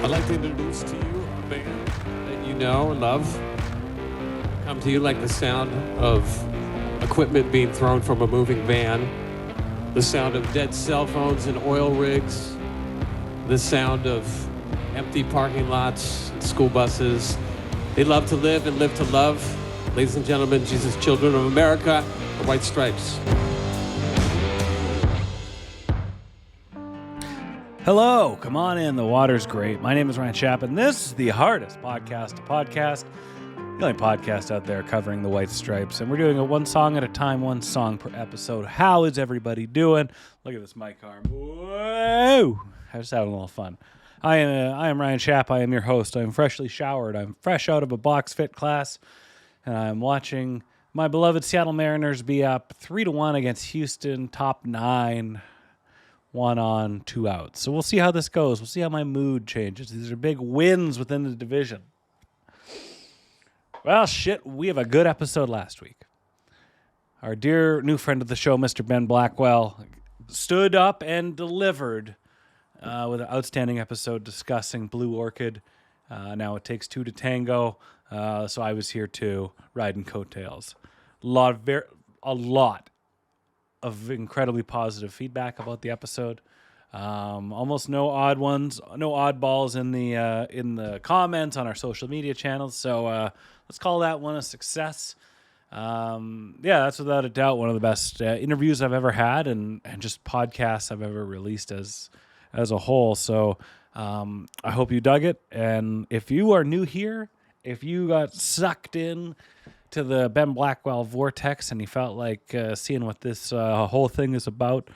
I'd like to introduce to you a band that you know and love. Come to you like the sound of equipment being thrown from a moving van, the sound of dead cell phones and oil rigs, the sound of empty parking lots and school buses. They love to live and live to love. Ladies and gentlemen, Jesus Children of America, the White Stripes. Hello, come on in. The water's great. My name is Ryan Schaap, and this is the hardest podcast to podcast. The only podcast out there covering the White Stripes. And we're doing it one song at a time, one song per episode. How is everybody doing? Look at this mic arm. Whoa! I was having a little fun. I am Ryan Schaap. I am your host. I'm freshly showered. I'm fresh out of a box fit class. And I'm watching my beloved Seattle Mariners be up 3-1 against Houston, top 9. 1 on, 2 outs. So we'll see how this goes. We'll see how my mood changes. These are big wins within the division. Well, shit, we have a good episode last week. Our dear new friend of the show, Mr. Ben Blackwell, stood up and delivered with an outstanding episode discussing Blue Orchid. Now it takes two to tango. So I was here too, riding coattails. A lot of incredibly positive feedback about the episode. Almost no odd ones, no oddballs in the comments on our social media channels. So let's call that one a success. That's without a doubt one of the best interviews I've ever had, and just podcasts I've ever released as a whole. So I hope you dug it. And if you are new here, if you got sucked in to the Ben Blackwell vortex and you felt like seeing what this whole thing is about,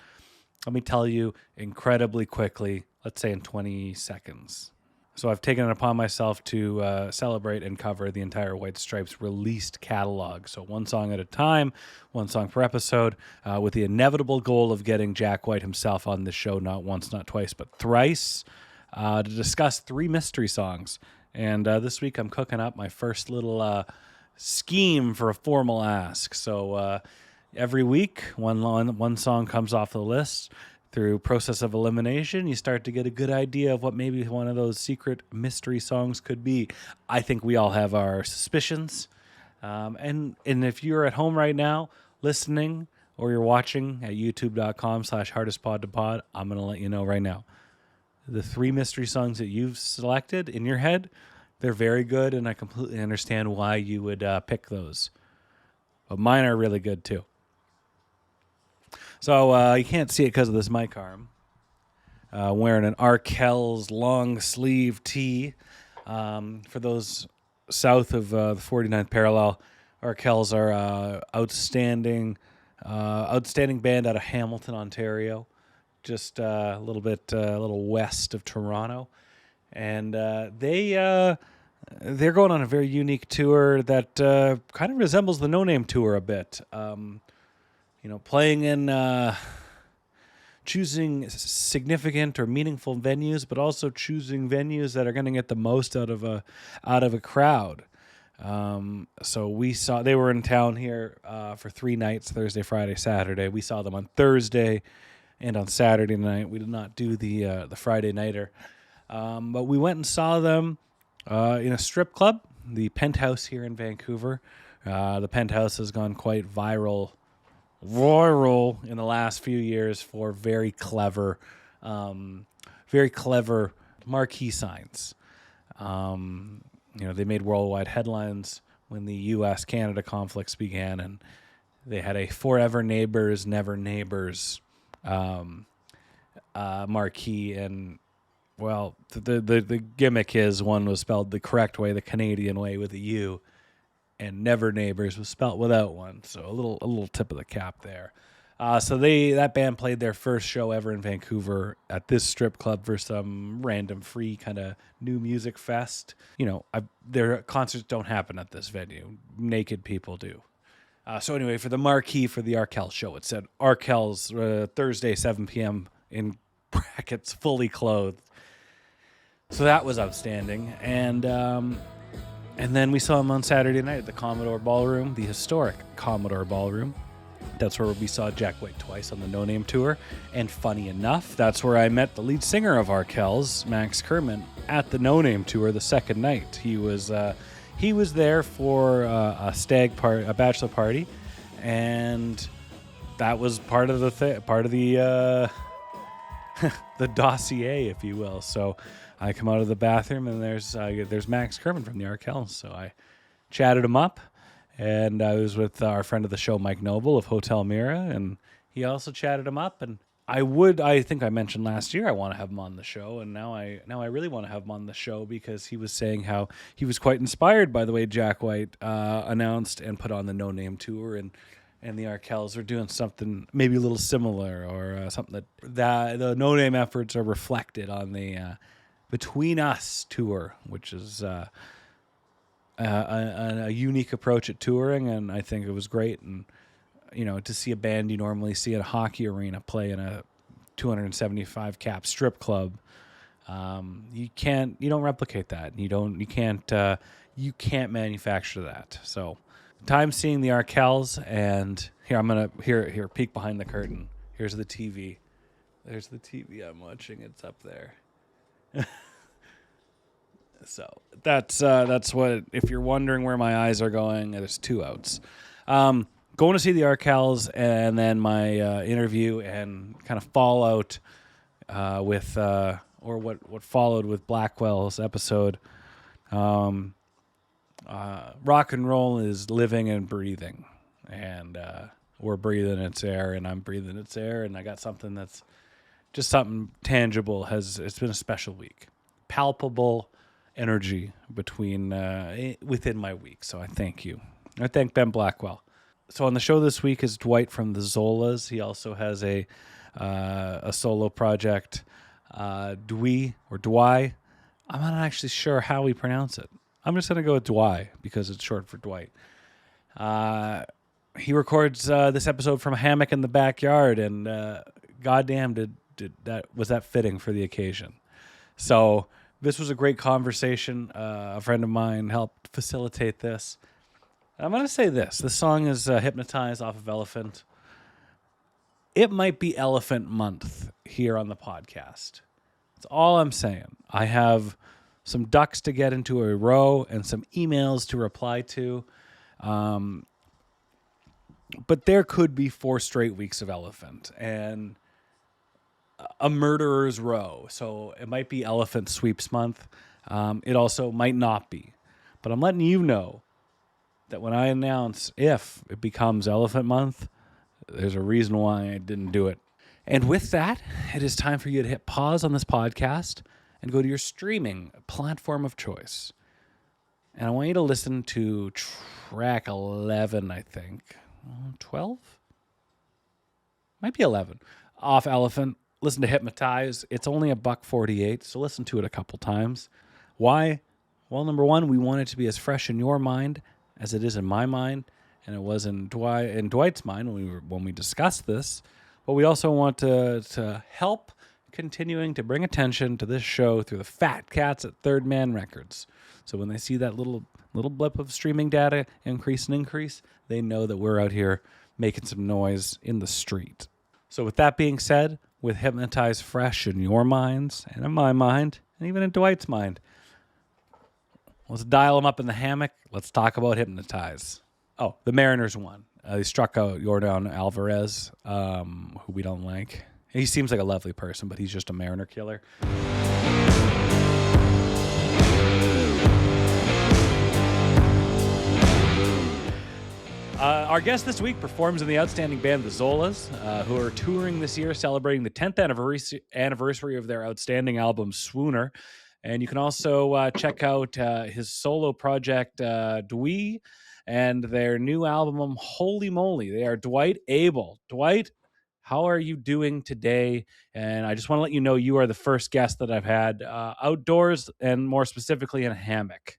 let me tell you incredibly quickly, let's say in 20 seconds. So I've taken it upon myself to celebrate and cover the entire White Stripes released catalog. So one song at a time, one song per episode, with the inevitable goal of getting Jack White himself on the show, not once, not twice, but thrice, to discuss 3 mystery songs. And this week I'm cooking up my first little scheme for a formal ask. So every week, one song comes off the list. Through process of elimination, you start to get a good idea of what maybe one of those secret mystery songs could be. I think we all have our suspicions. And if you're at home right now listening or you're watching at youtube.com/hardestpodtopod, I'm going to let you know right now. The 3 mystery songs that you've selected in your head, they're very good, and I completely understand why you would pick those. But mine are really good, too. So you can't see it because of this mic arm. Wearing an Arkell's long sleeve tee. For those south of the 49th parallel, Arkell's are outstanding band out of Hamilton, Ontario. Just a little west of Toronto. And they're going on a very unique tour that kind of resembles the No Name tour a bit. Playing in choosing significant or meaningful venues, but also choosing venues that are going to get the most out of a crowd. So we saw they were in town here for 3 nights: Thursday, Friday, Saturday. We saw them on Thursday and on Saturday night. We did not do the Friday nighter, but we went and saw them in a strip club, the Penthouse here in Vancouver. The Penthouse has gone quite viral in the last few years for very clever marquee signs. They made worldwide headlines when the U.S.-Canada conflicts began, and they had a Forever Neighbors, Never Neighbors marquee. And, well, the gimmick is one was spelled the correct way, the Canadian way, with a U, and Never Neighbors was spelt without one. So a little tip of the cap there. So that band played their first show ever in Vancouver at this strip club for some random free kind of new music fest. Their concerts don't happen at this venue. Naked people do. So anyway, for the marquee for the Arkell show, it said Arkell's Thursday, 7 p.m. in brackets, fully clothed. So that was outstanding. And then we saw him on Saturday night at the Commodore Ballroom, the historic Commodore Ballroom. That's where we saw Jack White twice on the No Name tour. And funny enough, that's where I met the lead singer of Arkells, Max Kerman, at the No Name tour the second night. He was there for a bachelor party, and that was part of the the dossier, if you will. So I come out of the bathroom, and there's Max Kerman from the Arkells. So I chatted him up. And I was with our friend of the show, Mike Noble of Hotel Mira, and he also chatted him up. And I think I mentioned last year I want to have him on the show, and now I really want to have him on the show because he was saying how he was quite inspired by the way Jack White announced and put on the No Name tour, and the Arkells are doing something maybe a little similar, or something that the No Name efforts are reflected on the Between Us tour, which is a unique approach at touring, and I think it was great. And to see a band you normally see at a hockey arena play in a 275 cap strip club, you don't replicate that. You can't manufacture that. So, time seeing the Arkells, and here I'm gonna peek behind the curtain. Here's the TV. There's the TV I'm watching. It's up there. So that's what, if you're wondering where my eyes are going, there's two outs. Going to see the Arkells, and then my interview and kind of fallout with what followed with Blackwell's episode. Rock and roll is living and breathing, and we're breathing its air, and I'm breathing its air, and I got something that's just something tangible. It's been a special week, palpable energy within my week. So I thank you. I thank Ben Blackwell. So on the show this week is Dwight from the Zolas. He also has a solo project, Dwi. I'm not actually sure how we pronounce it. I'm just going to go with Dwi because it's short for Dwight. He records this episode from a hammock in the backyard, and goddamn, was that fitting for the occasion. So this was a great conversation. A friend of mine helped facilitate this. I'm going to say this. The song is Hypnotize off of Elephant. It might be Elephant Month here on the podcast. That's all I'm saying. I have some ducks to get into a row and some emails to reply to. But there could be 4 straight weeks of Elephant and a murderer's row. So it might be Elephant Sweeps Month. It also might not be. But I'm letting you know that when I announce if it becomes Elephant Month, there's a reason why I didn't do it. And with that, it is time for you to hit pause on this podcast and go to your streaming platform of choice. And I want you to listen to track 11, I think. 12? Might be 11. Off Elephant. Listen to Hypnotize. It's only $1.48, so listen to it a couple times. Why? Well, number one, we want it to be as fresh in your mind as it is in my mind, and it was in Dwight's mind when we discussed this. But we also want to help continuing to bring attention to this show through the fat cats at Third Man Records. So when they see that little blip of streaming data increase, they know that we're out here making some noise in the street. So with that being said, with Hypnotize fresh in your minds and in my mind and even in Dwight's mind, let's dial them up in the hammock. Let's talk about Hypnotize. Oh, the Mariners won. They struck out Yordan Alvarez, who we don't like. He seems like a lovely person, but he's just a Mariner killer. Our guest this week performs in the outstanding band The Zolas, who are touring this year, celebrating the 10th anniversary of their outstanding album, Swooner. And you can also check out his solo project, Dwi, and their new album, Holy Moly. They are Dwight Abell. Dwight, how are you doing today? And I just want to let you know you are the first guest that I've had outdoors, and more specifically in a hammock.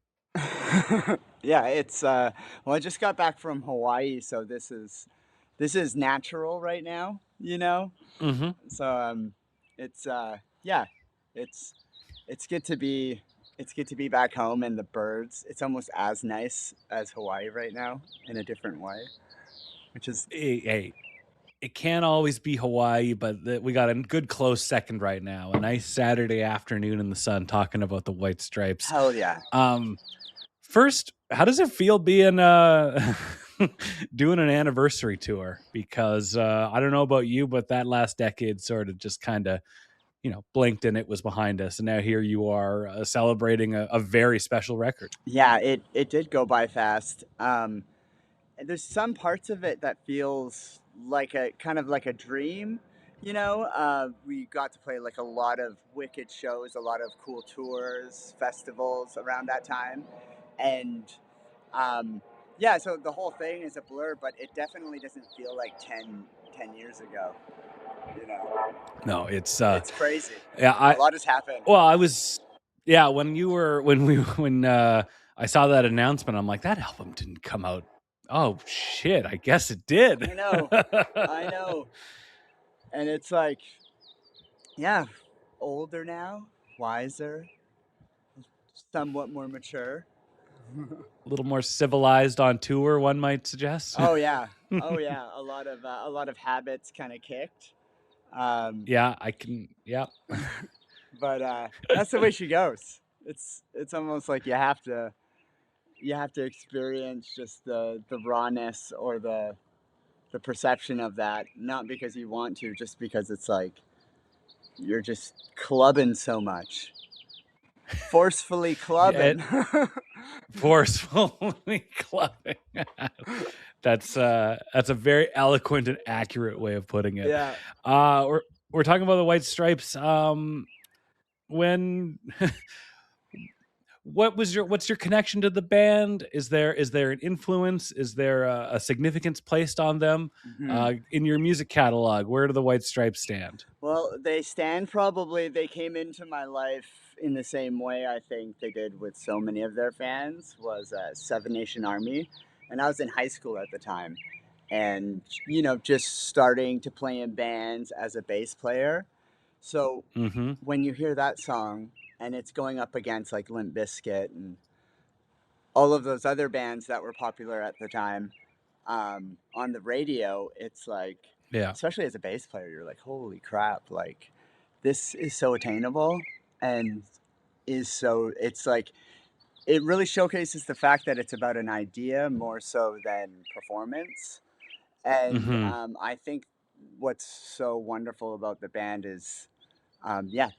Yeah, it's well, I just got back from Hawaii, so this is natural right now, Mm-hmm. So it's yeah, it's good to be back home, and the birds. It's almost as nice as Hawaii right now in a different way, which is Hey, it can't always be Hawaii, but we got a good close second right now. A nice Saturday afternoon in the sun talking about the White Stripes. Hell yeah. First, how does it feel being doing an anniversary tour? Because I don't know about you, but that last decade sort of just kind of, blinked and it was behind us. And now here you are celebrating a very special record. Yeah, it did go by fast. And there's some parts of it that feels like a kind of like a dream. We got to play like a lot of wicked shows, a lot of cool tours, festivals around that time. And yeah, so the whole thing is a blur, but it definitely doesn't feel like 10 years ago. No, it's crazy. Yeah, a lot has happened. Well, I was, when I saw that announcement, I'm like, that album didn't come out. Oh shit, I guess it did. I know. And it's like, yeah, older now, wiser, somewhat more mature. A little more civilized on tour, one might suggest. Oh yeah. A lot of habits kind of kicked. Yeah, I can. Yeah. But that's the way she goes. It's almost like you have to experience just the rawness or the perception of that, not because you want to, just because it's like you're just clubbing so much. Forcefully clubbing. Forcefully clubbing. That's a very eloquent and accurate way of putting it. Yeah. We're talking about the White Stripes. What's your connection to the band? Is there an influence? Is there a significance placed on them in your music catalog? Where do the White Stripes stand? Well, they came into my life in the same way I think they did with so many of their fans, was Seven Nation Army. And I was in high school at the time. And, just starting to play in bands as a bass player. So when you hear that song, and it's going up against like Limp Bizkit and all of those other bands that were popular at the time on the radio, it's like, especially as a bass player, you're like, holy crap, like this is so attainable and it's like, it really showcases the fact that it's about an idea more so than performance. And I think what's so wonderful about the band is,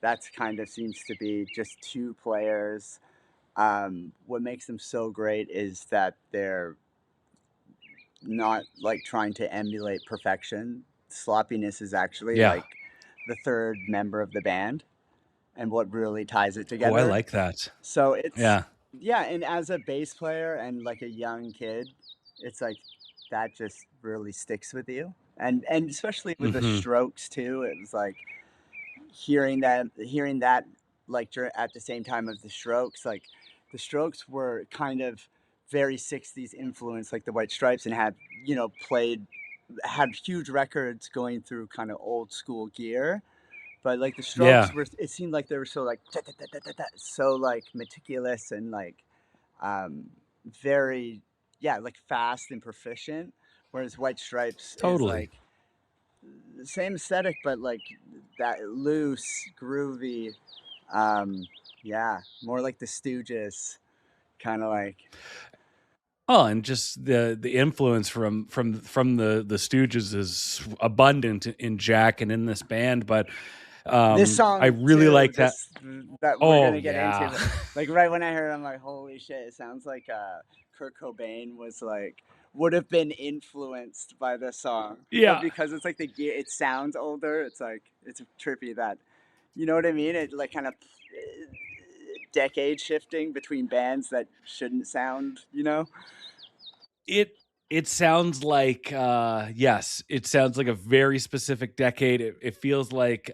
that's kind of seems to be just two players. What makes them so great is that they're not like trying to emulate perfection. Sloppiness is actually like the third member of the band and what really ties it together. Oh, I like that. So it's and as a bass player and like a young kid, it's like that just really sticks with you. And especially with the Strokes too, it was like hearing that like at the same time as the Strokes, like the Strokes were kind of very 60s influence, like the White Stripes, and had had huge records going through kind of old school gear, but like the Strokes were, it seemed like they were so like so like meticulous and like very like fast and proficient, whereas White Stripes is like the same aesthetic, but like that loose, groovy, more like the Stooges, kind of like. Oh, and just the influence from the Stooges is abundant in Jack and in this band, but this song I really too, like that we're gonna get into. Like right when I heard it, I'm like, holy shit! It sounds like Kurt Cobain would have been influenced by this song. Yeah, but because it's like the gear, it sounds older. It's like it's trippy that, you know what I mean? It like kind of decade shifting between bands that shouldn't sound, It sounds like it sounds like a very specific decade. It feels like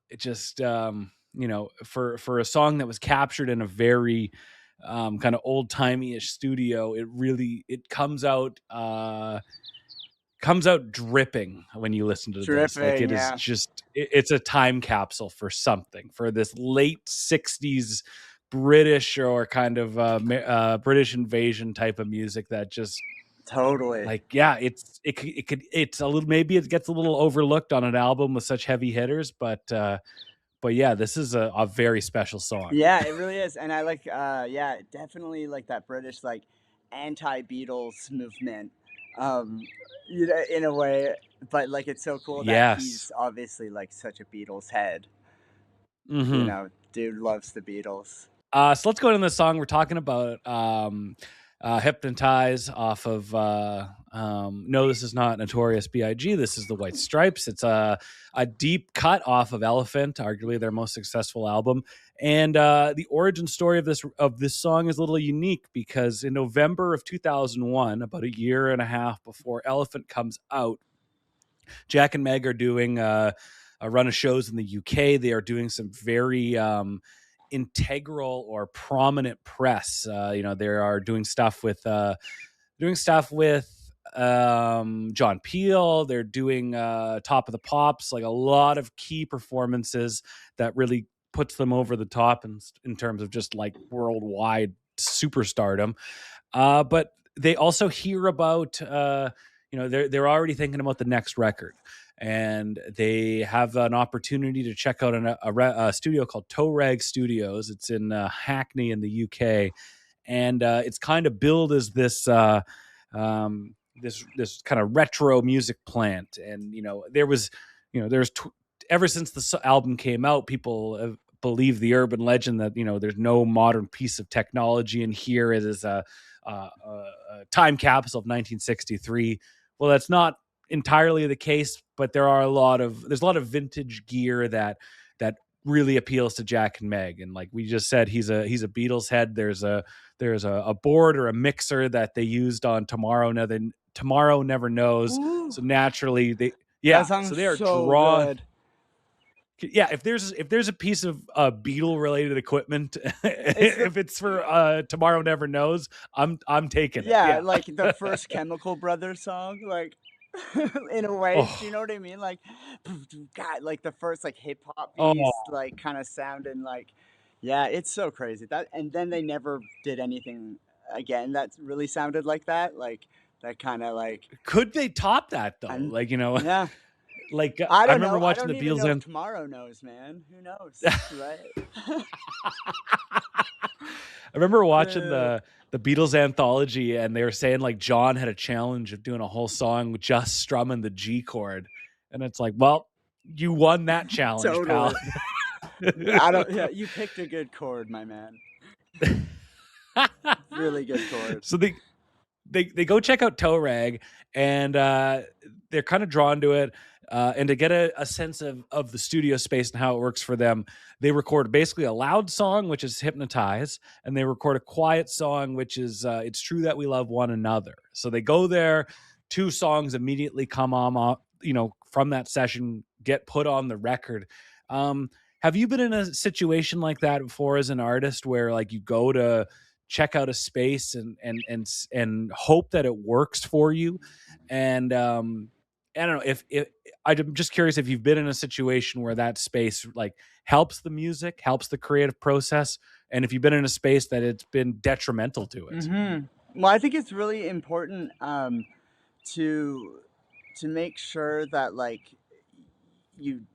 it just for a song that was captured in a very kind of old timey-ish studio, it comes out dripping when you listen to this. Like it is just it's a time capsule for something, for this late 60s British or kind of British invasion type of music that just Totally. Like, yeah, it's a little, maybe it gets a little overlooked on an album with such heavy hitters, but yeah, this is a very special song. Yeah, it really is. And I like definitely like that British like anti-Beatles movement. Um in a way, but like it's so cool that Yes. he's obviously like such a Beatles head. Mm-hmm. Dude loves the Beatles. So let's go into the song. We're talking about Hypnotize off of no, this is not Notorious B.I.G. This is the White Stripes. It's a deep cut off of Elephant, arguably their most successful album. And the origin story of this song is a little unique because in November of 2001, about a year and a half before Elephant comes out, Jack and Meg are doing a run of shows in the UK. They are doing some very integral or prominent press. They are doing stuff with John Peel. They're doing Top of the Pops, like a lot of key performances that really puts them over the top in terms of just like worldwide superstardom. But they also hear about they're already thinking about the next record. And they have an opportunity to check out a studio called Toe Rag Studios. It's in Hackney in the UK, and it's kind of billed as this this kind of retro music plant. And ever since the album came out, people have believed the urban legend that there's no modern piece of technology in here. It is a time capsule of 1963. Well, that's not entirely the case, but there's a lot of vintage gear that really appeals to Jack and Meg. And like we just said, he's a Beatles head. There's a board or a mixer that they used on Tomorrow Never Knows. Ooh. So naturally they are so drawn. Good. Yeah, if there's a piece of Beatle related equipment, if it's for Tomorrow Never Knows, I'm taking it. Yeah, like the first Chemical Brothers song, like in a way, do you know what I mean? Like, God, like the first like hip hop piece, like kind of sounding like, yeah, it's so crazy that. And then they never did anything again that really sounded like that. Like that kind of like. Could they top that though? Yeah. Like I don't remember know. watching I don't the even Beatles know and Tomorrow Knows, man. Who knows, right? I remember watching the Beatles anthology, and they were saying like John had a challenge of doing a whole song with just strumming the G chord, and it's like, well, you won that challenge, pal. Yeah, you picked a good chord, my man. Really good chord. So they go check out Toe Rag, and they're kind of drawn to it. And to get a sense of the studio space and how it works for them, they record basically a loud song, which is Hypnotize, and they record a quiet song, which is It's True That We Love One Another. So they go there, 2 songs immediately come on, from that session, get put on the record. Have you been in a situation like that before as an artist where like you go to check out a space and hope that it works for you? And I don't know if I'm just curious if you've been in a situation where that space like helps the music, helps the creative process, and if you've been in a space that it's been detrimental to it. Mm-hmm. Well, I think it's really important to make sure that like you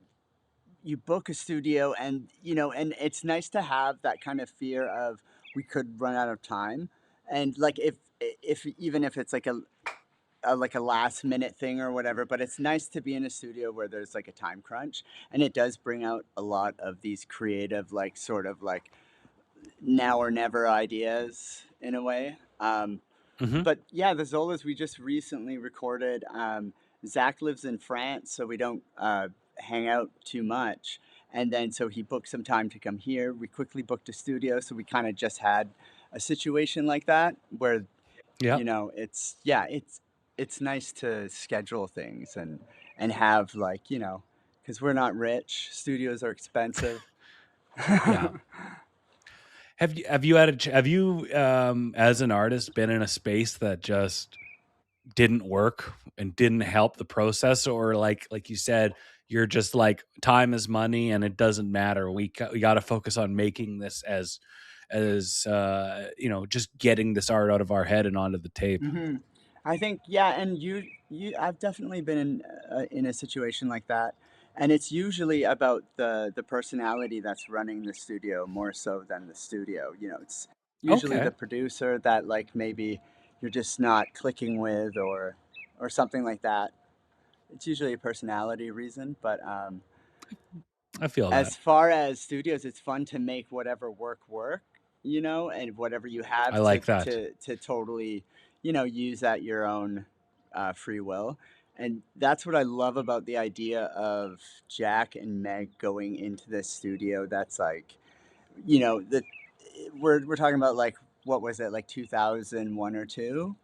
book a studio, and and it's nice to have that kind of fear of we could run out of time, and like if even if it's like a last minute thing or whatever, but it's nice to be in a studio where there's like a time crunch, and it does bring out a lot of these creative like sort of like now or never ideas in a way. But yeah, the Zolas we just recently recorded. Zach lives in France, so we don't hang out too much, and then so he booked some time to come here. We quickly booked a studio, so we kind of just had a situation like that where it's nice to schedule things and have like because we're not rich, studios are expensive. Yeah. Have you as an artist been in a space that just didn't work and didn't help the process, or like you said, you're just like time is money and it doesn't matter, we got to focus on making this as just getting this art out of our head and onto the tape? I think, yeah, and I've definitely been in a situation like that, and it's usually about the personality that's running the studio more so than the studio. You know, it's usually Okay. the producer that like maybe you're just not clicking with, or something like that. It's usually a personality reason, but I feel that. as far as studios, it's fun to make whatever work, you know, and whatever you I have like that. to totally, you know, use at your own free will. And that's what I love about the idea of Jack and Meg going into this studio. That's like, you know, we're talking about like, what was it, like 2001 or two?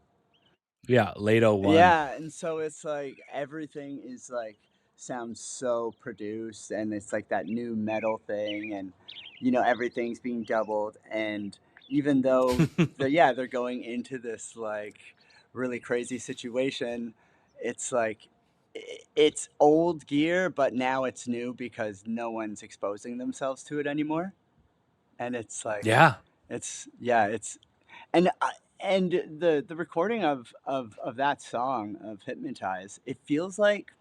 Yeah, late '01. Yeah, and so it's like everything is like sounds so produced, and it's like that new metal thing, and you know everything's being doubled, and even though they're going into this like really crazy situation, it's like it's old gear, but now it's new because no one's exposing themselves to it anymore, and it's like Yeah. it's and and the recording of that song of Hypnotize, it feels like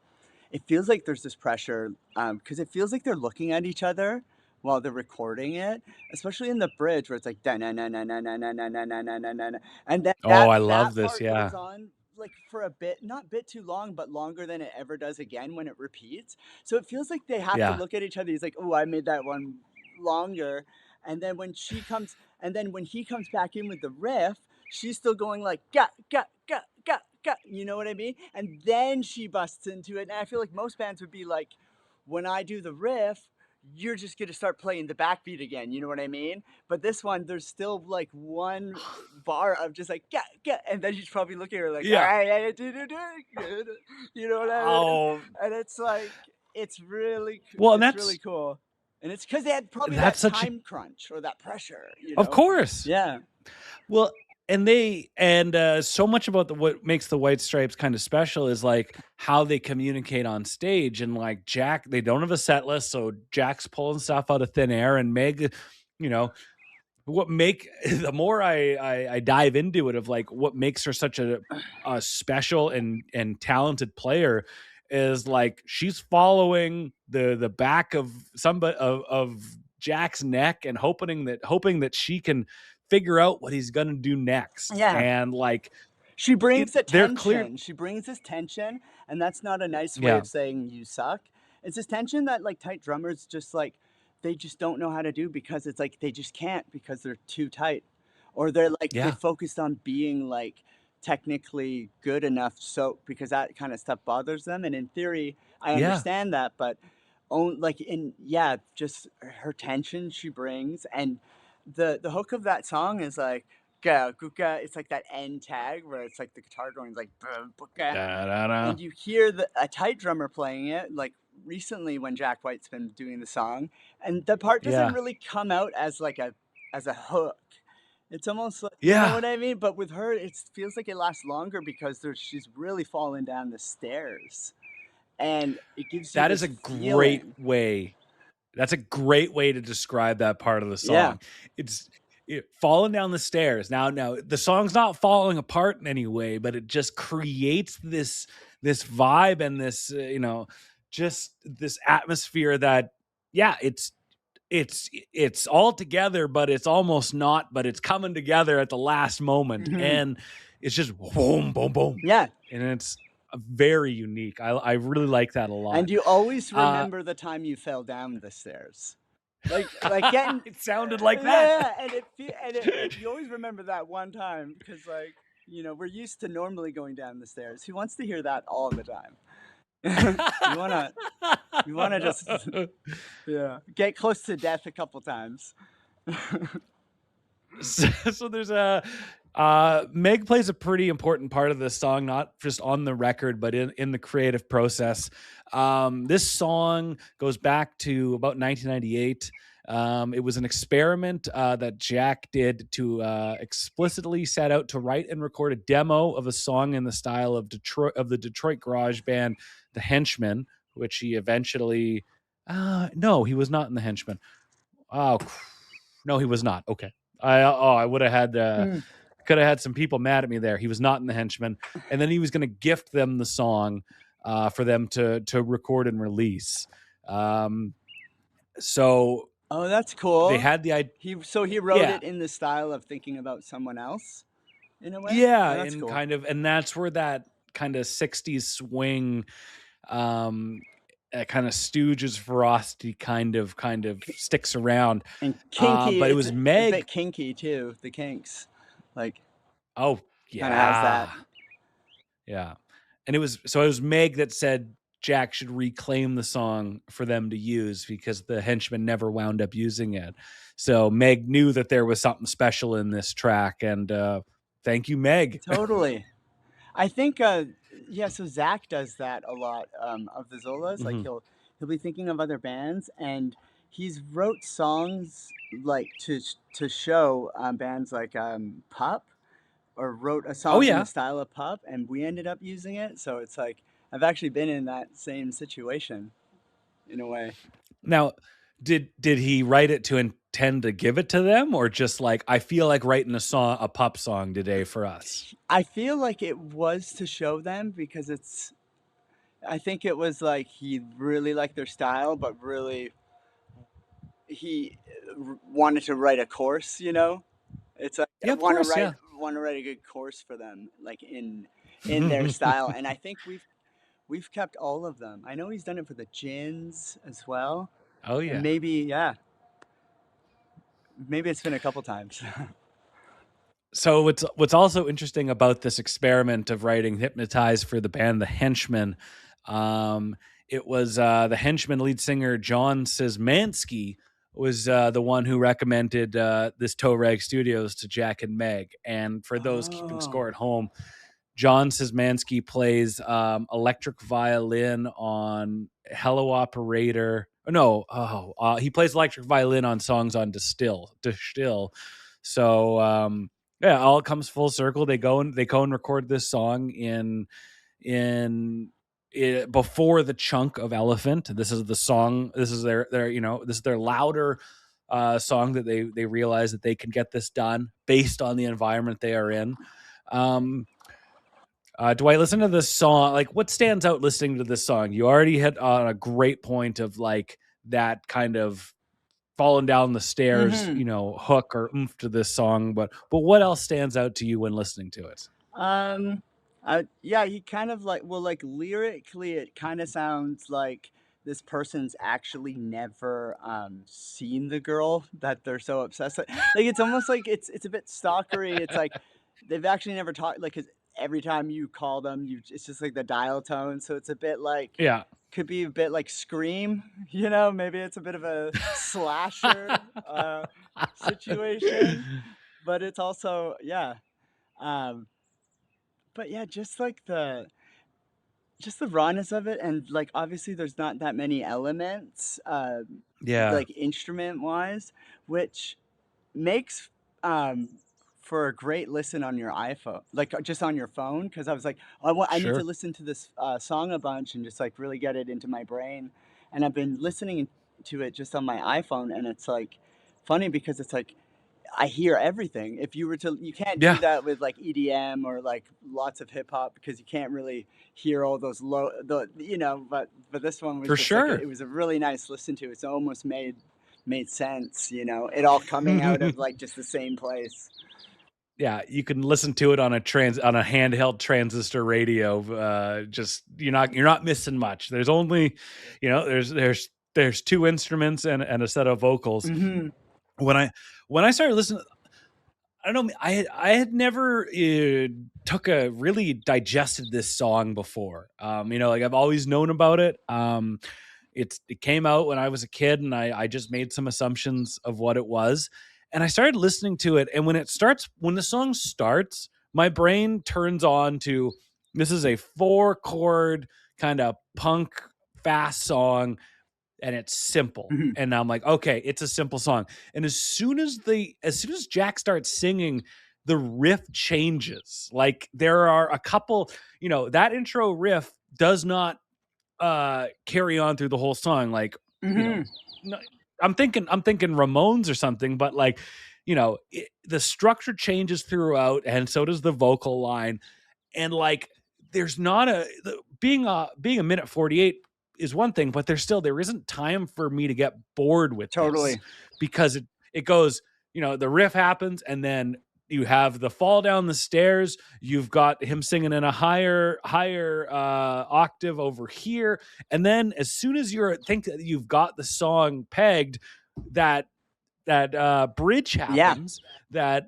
there's this pressure, because it feels like they're looking at each other while they're recording it, especially in the bridge where it's like da na na na na na na na na na na na na, and then Oh, I that love this. part goes Yeah. on like for a bit, not bit too long, but longer than it ever does again when it repeats. So it feels like they have to Yeah. look at each other. He's like, "Oh, I made that one longer," and then when she comes, and then when he comes back in with the riff, she's still going like ga. You know what I mean? And then she busts into it. And I feel like most bands would be like, when I do the riff, you're just gonna start playing the backbeat again. You know what I mean? But this one, there's still like one bar of just like ga, and then she's probably looking at her like, all Yeah. right, I do good. You know what I mean? Oh, And it's like well, and it's really cool. And it's because they had probably that's that such a, time crunch or that pressure, you of know? course. Yeah. Well, and so much about what makes the White Stripes kind of special is like how they communicate on stage, and like Jack, they don't have a set list, so Jack's pulling stuff out of thin air, and Meg, you know, what make the more I dive into it of like what makes her such a special and talented player is like she's following the back of somebody of Jack's neck and hoping that she can figure out what he's gonna do next, Yeah. and like She brings the they're clear. tension. She brings this tension, and that's not a nice way Yeah. of saying you suck. It's this tension that like tight drummers just like they just don't know how to do because it's like they just can't because they're too tight. Or they're like they Yeah. focused on being like technically good enough so because that kind of stuff bothers them. And in theory, I Yeah. understand that, but own like in yeah, just her tension she brings, and the hook of that song is like ga guka. It's like that end tag where it's like the guitar going like buka, Da, da, da. and you hear a tight drummer playing it like recently when Jack White's been doing the song, and the part doesn't Yeah. really come out as like as a hook. It's almost like, you know Yeah. what I mean? But with her, it feels like it lasts longer because she's really falling down the stairs, and it gives you That is this a great feeling. way. That's a great way to describe that part of the Yeah. song. It's falling down the stairs. Now the song's not falling apart in any way, but it just creates this vibe and this just this atmosphere that yeah, it's all together, but it's almost not, but it's coming together at the last moment, Mhm. and it's just boom, boom, boom, Yeah. and it's very unique. I really like that a lot. And you always Uh, remember the time you fell down the stairs. Like getting it sounded like that. yeah, and you always remember that one time because like, you know, we're used to normally going down the stairs. Who wants to hear that all the time? You wanna just yeah, get close to death a couple times. So there's a Meg plays a pretty important part of this song, not just on the record, but in the creative process. This song goes back to about 1998. It was an experiment that Jack did to explicitly set out to write and record a demo of a song in the style of the Detroit garage band, the Hentchmen, which he eventually. No, he was not in the Hentchmen. Oh, no, he was not. Okay. I would have had Mm. could have had some people mad at me there. He was not in the Henchmen, and then he was going to gift them the song for them to record and release. So Oh, that's cool. they had the idea. He wrote it in the style of thinking about someone else, in a way. Yeah, Oh, that's and cool. and that's where that kind of 60s swing, kind of Stooges ferocity kind of sticks around. And kinky, but it was Meg. A bit kinky too. The Kinks, like. Oh yeah, kind of has that. Yeah, and it was Meg that said Jack should reclaim the song for them to use because the Henchmen never wound up using it. So Meg knew that there was something special in this track, and thank you, Meg. Totally. I think, so Zach does that a lot of the Zolas. Like he'll be thinking of other bands, and he's wrote songs like to show bands like Pup, or wrote a song in the style of Pup, and we ended up using it. So it's like I've actually been in that same situation, in a way. Now, did he write it to intend to give it to them, or just like, I feel like writing a Pup song today for us? I feel like it was to show them, because I think it was like he really liked their style, but really he wanted to write a course, It's like, I want to write a good course for them, like in their style. And I think we've kept all of them. I know he's done it for the Gins as well. Oh yeah. And maybe it's been a couple times. So what's also interesting about this experiment of writing Hypnotize for the band The Hentchmen, it was the Hentchmen lead singer John Szymanski was the one who recommended this Toe Rag Studios to Jack and Meg. And for those keeping score at home, John Szymanski plays electric violin on Hello Operator. He plays electric violin on songs on Distill. So all comes full circle. They go and record this song in before the chunk of Elephant. This is the song. This is their louder song that they realize that they can get this done based on the environment they are in. Dwight, listen to this song. Like, what stands out listening to this song? You already hit on a great point of like that kind of falling down the stairs, hook or oomph to this song. But what else stands out to you when listening to it? He kind of like lyrically, it kind of sounds like this person's actually never seen the girl that they're so obsessed with. Like, it's almost like it's a bit stalkery. It's like they've actually never talked, like, 'cause every time you call them, it's just like the dial tone. So it's a bit like, could be a bit like Scream, maybe it's a bit of a slasher situation, but it's also, but yeah, just like the rawness of it. And like, obviously there's not that many elements, like instrument wise, which makes, for a great listen on your iPhone, like just on your phone. Cause I was like, I need to listen to this song a bunch and just like really get it into my brain. And I've been listening to it just on my iPhone, and it's like funny because it's like, I hear everything. If you were to, you can't do that with like EDM or like lots of hip hop, because you can't really hear all those but this one was for sure. Like, it was a really nice listen to. It's almost made sense, it all coming out of like just the same place. Yeah, you can listen to it on a handheld transistor radio. Just you're not missing much. There's only, there's two instruments and a set of vocals. Mm-hmm. When I started listening, I don't know, I had never really digested this song before. Like, I've always known about it. It came out when I was a kid, and I just made some assumptions of what it was. And I started listening to it, and when the song starts, my brain turns on to, this is a 4-chord kind of punk fast song, and it's simple. Mm-hmm. And I'm like, okay, it's a simple song. And as soon as Jack starts singing, the riff changes. Like, there are a couple, that intro riff does not carry on through the whole song. Like, I'm thinking Ramones or something, but like, the structure changes throughout, and so does the vocal line. And like, there's not being a minute 48 is one thing, but there isn't time for me to get bored with Totally. this, because it goes, the riff happens, and then you have the fall down the stairs. You've got him singing in a higher octave over here, and then as soon as think that you've got the song pegged, that bridge happens. That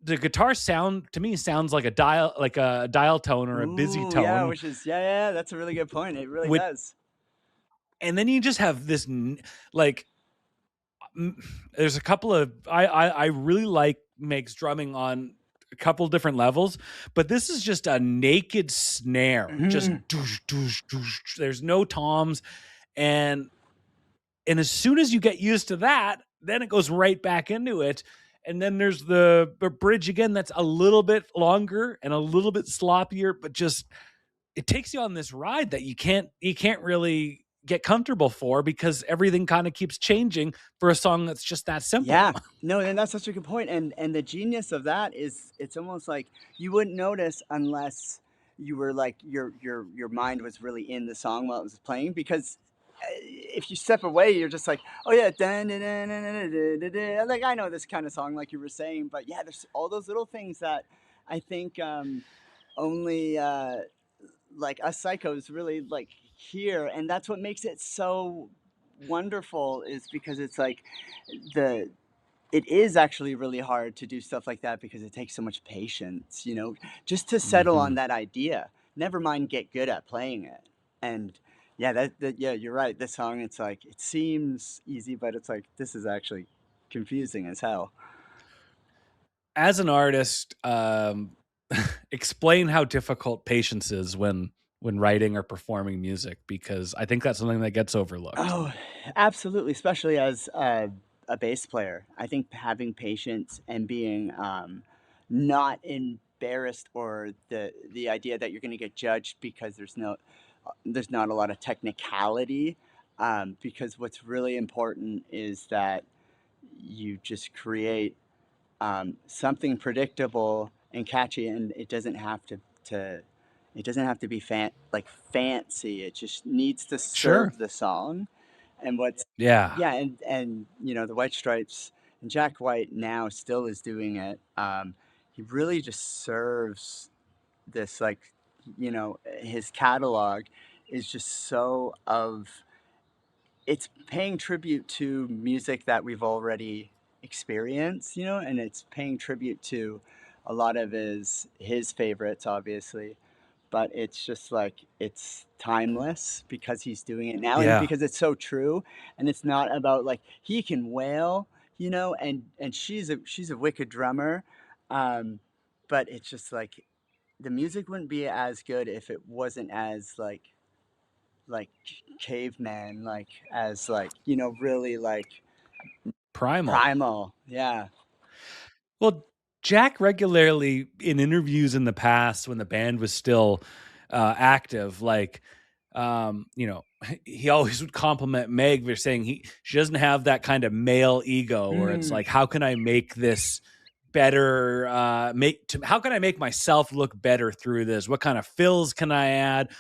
the guitar sound to me sounds like a dial tone or a busy tone. Yeah, which is that's a really good point. It really does. And then you just have this like, there's a couple of I really like Meg's drumming on a couple different levels, but this is just a naked snare, just doosh, doosh, doosh. There's no toms, and as soon as you get used to that, then it goes right back into it. And then there's the bridge again that's a little bit longer and a little bit sloppier, but just it takes you on this ride that you can't really get comfortable for, because everything kind of keeps changing for a song that's just that simple. Yeah, no, and that's such a good point. And the genius of that is, it's almost like you wouldn't notice unless you were like your mind was really in the song while it was playing, because if you step away, you're just like, oh yeah, dun, dun, dun, dun, dun, dun, dun, dun. Like I know this kind of song, like you were saying, but yeah, there's all those little things that I think only like us psychos really like hear, and that's what makes it so wonderful, is because it's like it is actually really hard to do stuff like that, because it takes so much patience, just to settle on that idea. Never mind get good at playing it. And yeah, yeah, you're right. This song, it's like, it seems easy, but it's like, this is actually confusing as hell. As an artist, explain how difficult patience is when writing or performing music, because I think that's something that gets overlooked. Oh, absolutely, especially as a bass player. I think having patience and being not embarrassed, or the idea that you're going to get judged because there's not a lot of technicality, because what's really important is that you just create something predictable and catchy, and it doesn't have to be fancy. It just needs to serve the song. And and the White Stripes, and Jack White now still is doing it. He really just serves this, like, his catalog is just so it's paying tribute to music that we've already experienced, and it's paying tribute to a lot of his favorites, obviously. But it's just like, it's timeless because he's doing it now, and because it's so true. And it's not about, like, he can wail, and she's a wicked drummer, but it's just like, the music wouldn't be as good if it wasn't as like caveman, like, as like, really like primal. Yeah. Well, Jack regularly, in interviews in the past when the band was still active, like, he always would compliment Meg for saying she doesn't have that kind of male ego where it's like, how can I make this better? How can I make myself look better through this? What kind of fills can I add?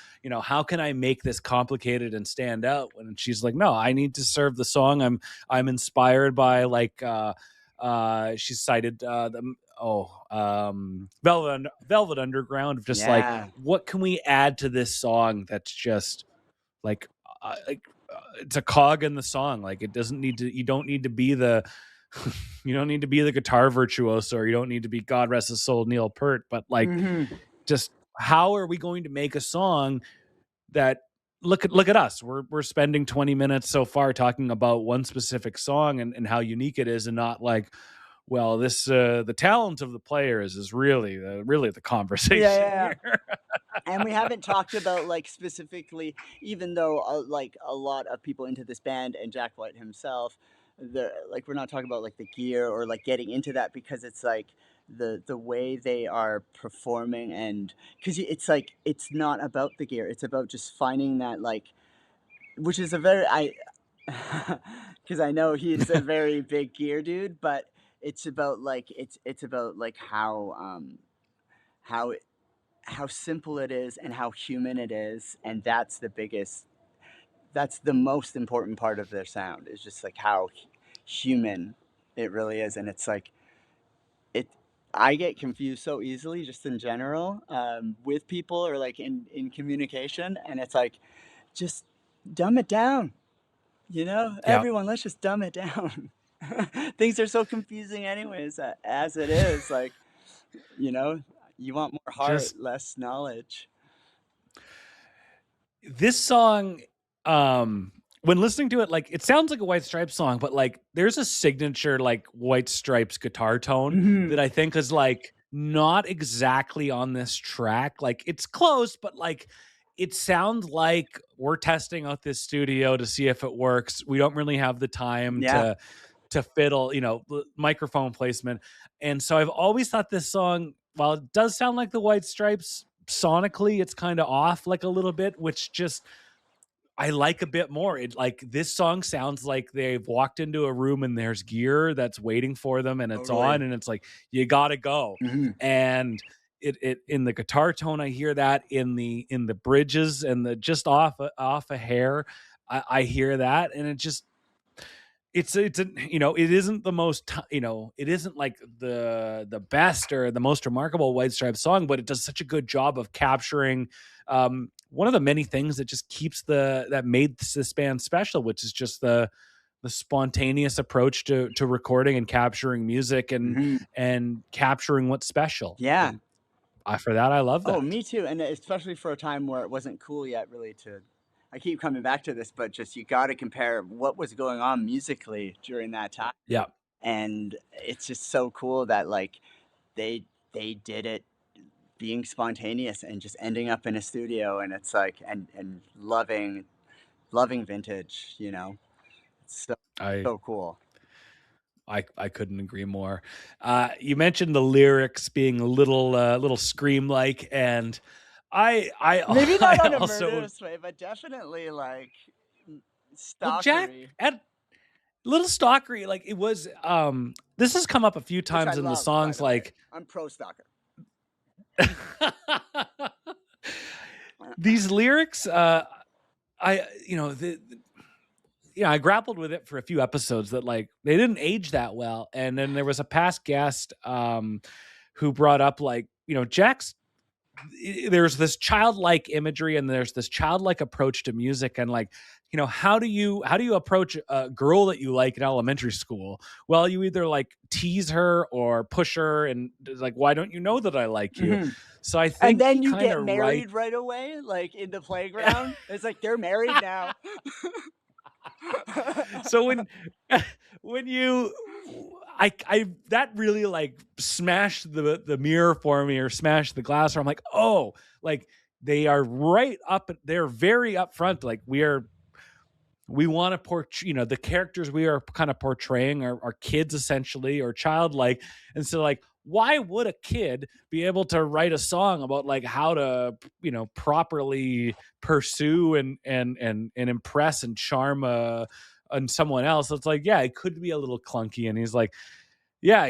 How can I make this complicated and stand out? And she's like, no, I need to serve the song. I'm inspired by, like, she cited Velvet Underground, of just like, what can we add to this song that's just like, it's a cog in the song. Like, it doesn't need to, you don't need to be the guitar virtuoso, or you don't need to be, God rest his soul, Neil Peart, but like, just how are we going to make a song that, look at us, we're spending 20 minutes so far talking about one specific song and how unique it is, and not like, well, this the talent of the players is really the conversation here. And we haven't talked about, like, specifically, even though like a lot of people into this band, and Jack White himself, we're not talking about like the gear or like getting into that, because it's like the way they are performing, and because it's like, it's not about the gear, it's about just finding that, like, which is a very because I know he's a very big gear dude, but it's about like it's about like how how simple it is and how human it is, and that's the most important part of their sound, is just like how human it really is. And it's like it I get confused so easily just in general, with people or like in communication, and it's like just dumb it down, Yeah. everyone, let's just dumb it down. Things are so confusing anyways, as it is, like, you know you want more heart, Just less knowledge. this song, when listening to it, like it sounds like a White Stripes song, but like there's a signature like White Stripes guitar tone that Mhm. I think is like not exactly on this track. Like it's close, but like it sounds like we're testing out this studio to see if it works. We don't really have the time Yeah, to fiddle, microphone placement. And so I've always thought this song, while it does sound like the White Stripes sonically, it's kind of off like a little bit, which just I like a bit more. It like this song sounds like they've walked into a room and there's gear that's waiting for them and it's totally. on and it's like you gotta go. Mhm. And it in the guitar tone, I hear that in the bridges and the just off a hair, I hear that, and it just it's a it isn't the most it isn't like the best or the most remarkable White Stripes song, but it does such a good job of capturing one of the many things that just keeps that made this band special, which is just the spontaneous approach to recording and capturing music Mhm. and capturing what's special. Yeah. And for that, I love Oh, that. me too, and especially for a time where it wasn't cool yet, really. To I keep coming back to this, but just you got to compare what was going on musically during that time, Yeah. and it's just so cool that like they they did it being spontaneous and just ending up in a studio, and it's like and loving vintage. It's I so cool. I couldn't agree more. You mentioned the lyrics being a little scream like, and I Maybe I not on a also murderous way, but definitely like well Jack stalkery, at little stalkery, like it was. This has come up a few which I times in the love, by songs, the way. like I'm pro stalker. these lyrics. I I grappled with it for a few episodes that like they didn't age that well, and then there was a past guest who brought up like Jack's there's this childlike imagery and there's this childlike approach to music, and like how do you approach a girl that you like in elementary school? Well, you either like tease her or push her and like, why don't you know that I like you? Mhm. So I And think he then you kind get of right. married right away, like in the playground. It's like they're married now. So when you I that really like smashed the mirror for me or smashed the glass, or I'm like, oh, like they are right up, they're very upfront, like we want to portray, the characters we are kind of portraying are kids essentially, or childlike. And so like, why would a kid be able to write a song about like how to, properly pursue and impress and charm on someone else? It's like, yeah, it could be a little clunky. And he's like, yeah,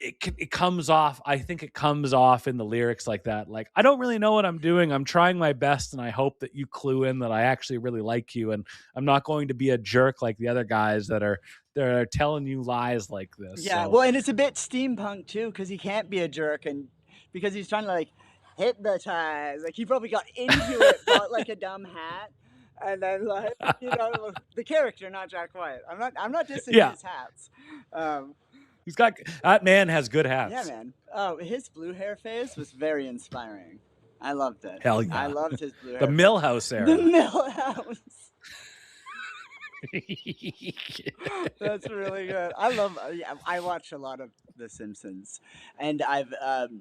it comes off. I think it comes off in the lyrics like that. Like, I don't really know what I'm doing. I'm trying my best, and I hope that you clue in that I actually really like you, and I'm not going to be a jerk like the other guys that are telling you lies like this. Yeah, So well, and it's a bit steampunk too, because he can't be a jerk, and because he's trying to like hypnotize. Like he probably got into it, bought like a dumb hat, and then like the character, not Jack White. I'm not dissing yeah, his hats. Um, that man has good yeah, hats. man. Oh, his blue hair phase was very inspiring. I loved it. Hell I yeah, loved his blue the hair phase. Millhouse The era. Millhouse. That's really good. Yeah, I watch a lot of The Simpsons, and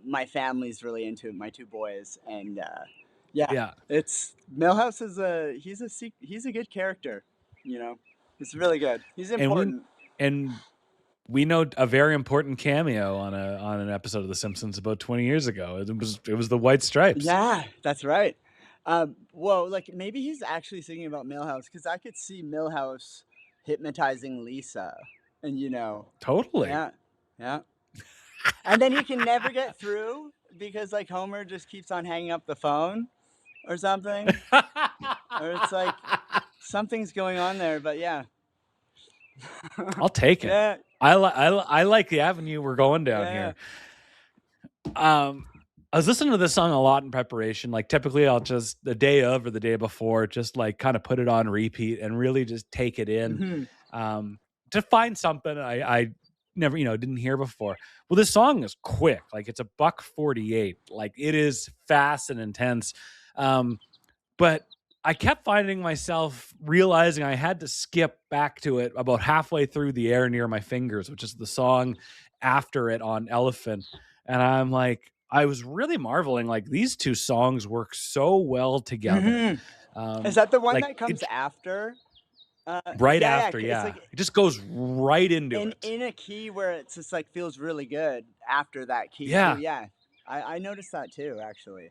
my family's really into it. My two boys, and yeah, Yeah, it's Millhouse is he's a good character. It's really good. He's and we important. and we know a very important cameo on an episode of The Simpsons about 20 years ago. It was the White Stripes. Yeah, that's right. Well, like maybe he's actually singing about Millhouse, because I could see Millhouse hypnotizing Lisa. and Totally. yeah, yeah. And then he can never get through because like Homer just keeps on hanging up the phone or something, or it's like something's going on there. But yeah, I'll take it. yeah, I like the avenue we're going down yeah. here. I was listening to this song a lot in preparation. Like typically I'll just the day of or the day before, just like kind of put it on repeat and really just take it in. To find something I never, didn't hear before. Well, this song is quick. Like it's a $1:48. Like it is fast and intense. But I kept finding myself realizing I had to skip back to it about halfway through The Air Near My Fingers, which is the song after it on Elephant. And I'm like, I was really marveling, like these two songs work so well together. Is that the one Like that comes after? right Yeah, after, it's yeah. like It just goes right into it. in a key where it's just like feels really good after that key Yeah. too. Yeah, I noticed that too actually.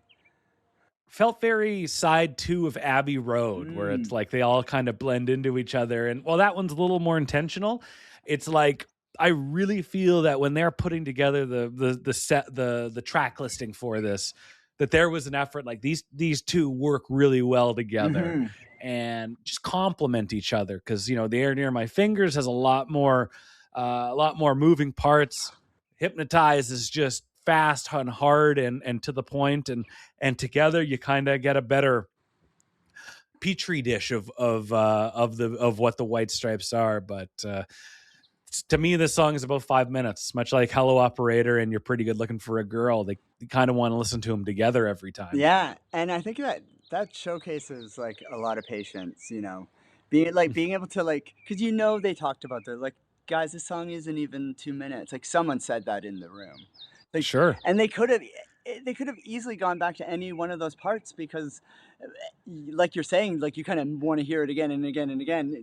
Felt very side 2 of Abbey Road, where it's like they all kind of blend into each other. And while that one's a little more intentional, it's like I really feel that when they're putting together the track listing for this, that there was an effort. Like these two work really well together and just complement each other. Because The Air Near My Fingers has a lot more moving parts. Hypnotize is just fast and hard and to the point, and together you kind of get a better petri dish of what the White Stripes are. But to me, this song is about 5 minutes, much like Hello Operator and You're Pretty Good Looking for a Girl. They kind of want to listen to them together every time. Yeah, and I think that showcases like a lot of patience. Being able to like, because they talked about like, guys, this song isn't even 2 minutes. Like someone said that in the room. Like, Sure. and they could have easily gone back to any one of those parts because, like you're saying, like you kind of want to hear it again and again and again.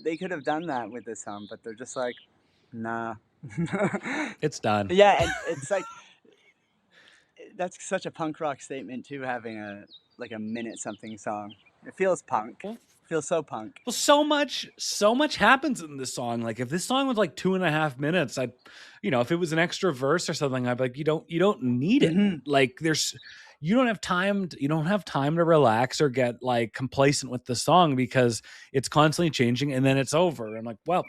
They could have done that with this song, but they're just like, nah. It's done. Yeah, and it's like that's such a punk rock statement too, having a minute something song. It feels punk. Feels so punk. Well, so much happens in this song. Like if this song was like 2.5 minutes, if it was an extra verse or something, I'd be like, you don't need it. Like you don't have time to relax or get like complacent with the song because it's constantly changing and then it's over. I'm like, well,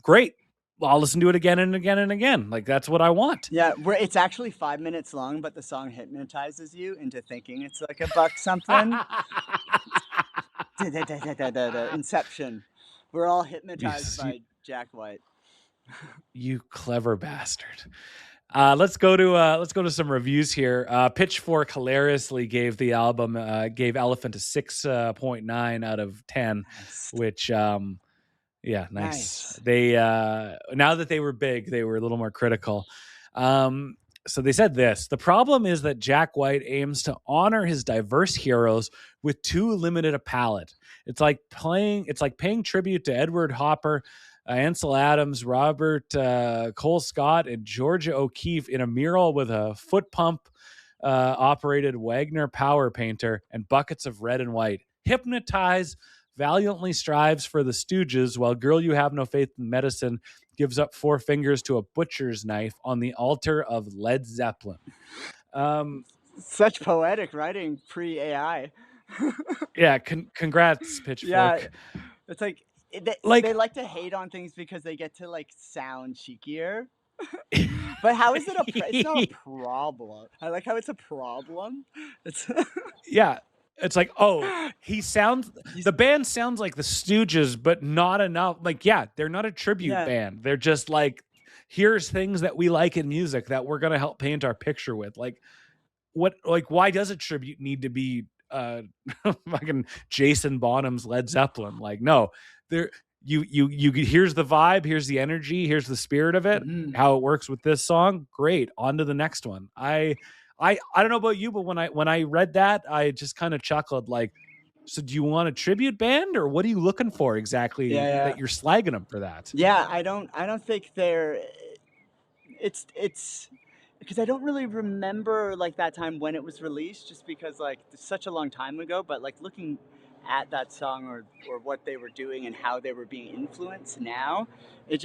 great. I'll listen to it again and again and again. Like that's what I want. Yeah, where it's actually 5 minutes long, but the song hypnotizes you into thinking it's like a buck something. Inception. We're all hypnotized by Jack White. You clever bastard. Let's go to some reviews here. Pitchfork hilariously gave the album gave Elephant a 6.9 out of 10, which yeah, nice. They now that they were big, they were a little more critical. So they said this: the problem is that Jack White aims to honor his diverse heroes with too limited a palette. It's like paying tribute to Edward Hopper, Ansel Adams, Robert Cole Scott, and Georgia O'Keeffe in a mural with a foot pump operated Wagner power painter and buckets of red and white. Hypnotize valiantly strives for the Stooges, while Girl You Have No Faith in Medicine gives up 4 fingers to a butcher's knife on the altar of Led Zeppelin. Such poetic writing pre-AI. Yeah, congrats, Pitchfork. Yeah, it's like they like to hate on things because they get to like sound cheekier. But how is it it's not a problem. I like how it's a problem. It's yeah. It's like, oh, the band sounds like the Stooges, but not enough. Like, yeah, they're not a tribute band. They're just like, here's things that we like in music that we're going to help paint our picture with. Like, why does a tribute need to be fucking Jason Bonham's Led Zeppelin? Like, no, you here's the vibe, here's the energy, here's the spirit of it, how it works with this song. Great. On to the next one. I don't know about you, but when I read that, I just kind of chuckled. Like, so do you want a tribute band, or what are you looking for exactly that you're slagging them for that? Yeah, I don't think they're. It's because I don't really remember like that time when it was released, just because like it's such a long time ago. But like looking at that song or what they were doing and how they were being influenced now, it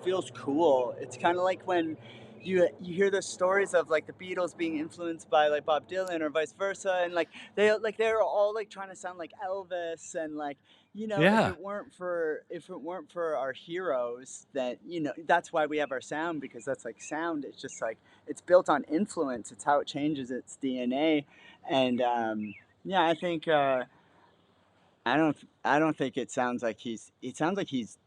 feels cool. It's kind of like when you hear the stories of like the Beatles being influenced by like Bob Dylan or vice versa, and like they're all like trying to sound like Elvis, and like, if Yeah. it weren't for our heroes, that that's why we have our sound, because that's like sound. It's just like it's built on influence. It's how it changes its DNA, and yeah, I think I don't think it sounds like it sounds like he's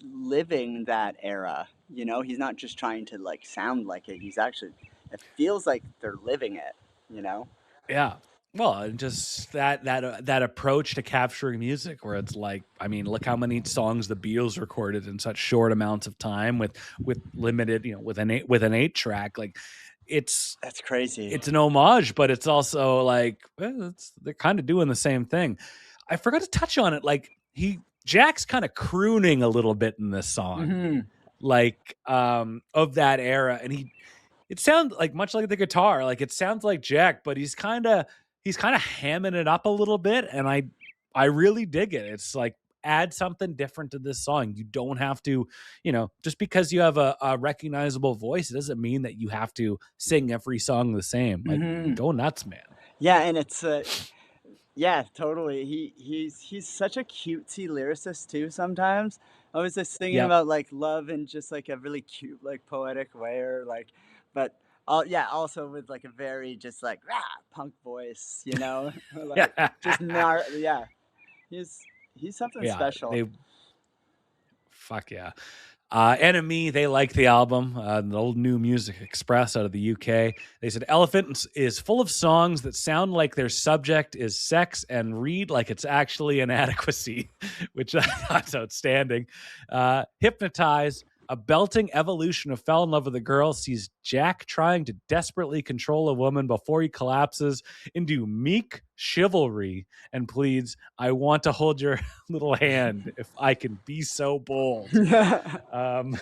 living that era. He's not just trying to like sound like it. He's actually, it feels like they're living it. You know. Yeah. Well, and just that approach to capturing music, where it's like, I mean, look how many songs the Beatles recorded in such short amounts of time with limited, with an 8-track. Like, That's crazy. it's an homage, but it's also like, they're kind of doing the same thing. I forgot to touch on it. Like, Jack's kind of crooning a little bit in this song, Mm-hmm. like of that era, and it sounds like, much like the guitar, like it sounds like Jack, but he's kind of hamming it up a little bit, and I really dig it. It's like, add something different to this song. You don't have to, just because you have a recognizable voice, it doesn't mean that you have to sing every song the same. Like, Mm-hmm. go nuts, man. Yeah, and it's yeah, totally. He's such a cutesy lyricist too. Sometimes I was just thinking Yep. about like love in just like a really cute, like poetic way, or like, but yeah, also with like a very just like punk voice, like just yeah. He's he's something Yeah, special. fuck yeah. NME, they like the album, the old New Music Express out of the UK. They said Elephant is full of songs that sound like their subject is sex and read like it's actually inadequacy, which I thought's outstanding. Hypnotize, a belting evolution of Fell in Love with a Girl, sees Jack trying to desperately control a woman before he collapses into meek chivalry and pleads, "I want to hold your little hand if I can be so bold." Um,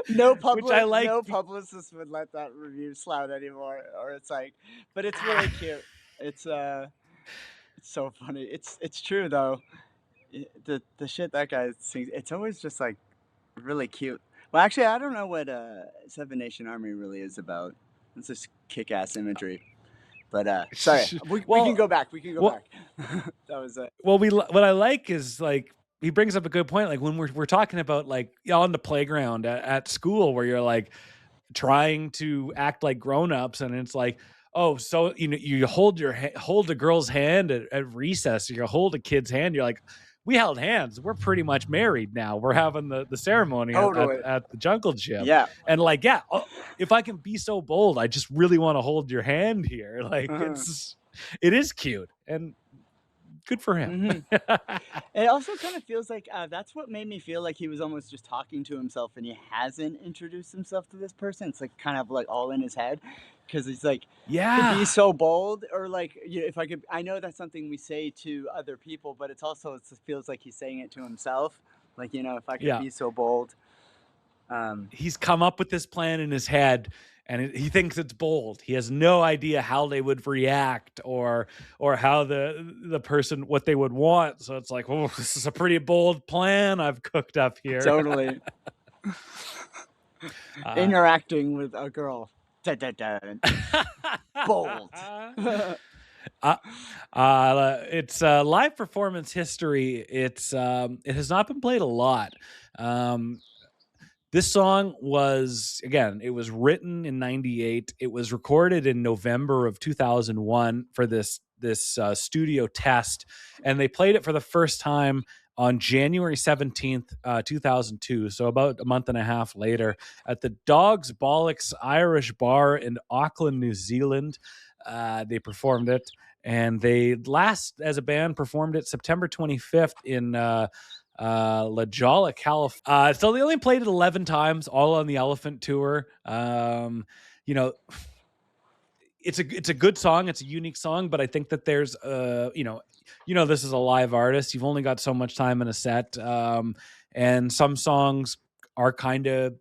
No which I like. no publicist would let that review slide anymore, or it's like, but it's really cute. It's so funny. It's true though. The shit that guy sings, it's always just like really cute. Well, actually, I don't know what Seven Nation Army really is about. It's just kick-ass imagery. But sorry, we can go back. We can go back. That was it. Well, what I like is, like, he brings up a good point. Like, when we're talking about, like, on the playground at school, where you're like trying to act like grown-ups, and it's like, oh, so you hold a girl's hand at recess, you hold a kid's hand, you're like, we held hands, we're pretty much married now, we're having the ceremony Totally. at the jungle gym. Yeah. And like, yeah, if I can be so bold, I just really want to hold your hand here. Like, it is cute and good for him. Mm-hmm. It also kind of feels like that's what made me feel like he was almost just talking to himself, and he hasn't introduced himself to this person. It's like kind of like all in his head, because he's like, to be so bold, or like, if I could, I know that's something we say to other people, but it feels like he's saying it to himself. Like, if I could be so bold. He's come up with this plan in his head, and he thinks it's bold. He has no idea how they would react, or how the person, what they would want. So it's like, oh, this is a pretty bold plan I've cooked up here. Totally. Interacting with a girl. Dun, dun, dun. Bold. It's live performance history. It has not been played a lot. This song it was written in 98. It was recorded in November of 2001 for this studio test, and they played it for the first time on January 17th, 2002. So about a month and a half later, at the Dogs Bollocks Irish Bar in Auckland, New Zealand. They performed it, and they last, as a band, performed it September 25th in La Jolla, California. So they only played it 11 times, all on the Elephant tour. It's a good song. It's a unique song, but I think that there's this is a live artist. You've only got so much time in a set, and some songs are kind of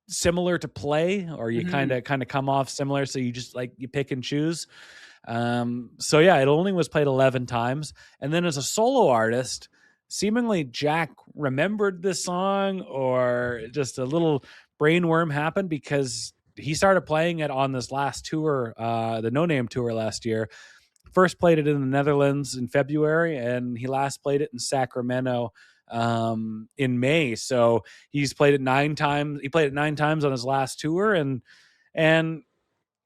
similar to play, or you kind of come off similar, so you just, like, you pick and choose. So yeah, it only was played 11 times. And then as a solo artist, seemingly Jack remembered this song, or just a little brainworm happened, because he started playing it on this last tour, the No Name tour last year. First played it in the Netherlands in February, and he last played it in Sacramento in May. So he's played it 9 times. He played it 9 times on his last tour, and